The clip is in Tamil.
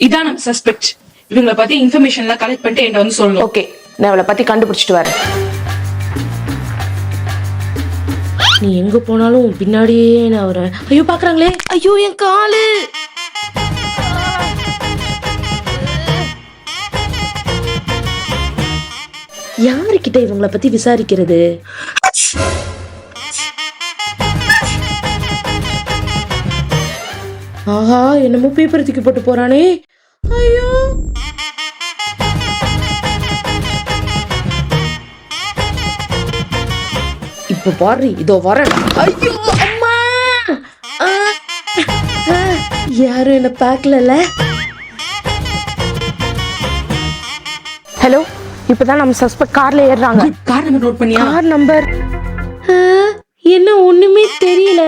இதான் நம்ம சஸ்பெக்ட். இவங்களை பத்தி இன்ஃபர்மேஷன் எல்லாம் கலெக்ட் பண்ணிட்டு என்கிட்ட வந்து சொல்லணும். ஓகே, நான் அவளை பத்தி கண்டுபிடிச்சிட்டு வரேன். நீ எங்க போனாலும் பின்னாடியே நான் வரேன். ஐயோ பாக்குறாங்களே, ஐயோ என் காலு. யாருக்கிட்ட இவங்களை பத்தி விசாரிக்கிறது? ஆஹா, என்னமோ பேப்பர் தூக்கி போட்டு போறானே. ஐயோ, இப்ப பாரு, இதோ வரேன். ஐயோ அம்மா, யாரும் என்ன பார்க்கல. ஹலோ, இப்பதான் நம்ம சஸ்பெக்ட் கார்ல ஏறுறாங்க. கார் நம்பர் நோட் பண்ணியா? கார் நம்பர் என்ன ஒண்ணுமே தெரியல.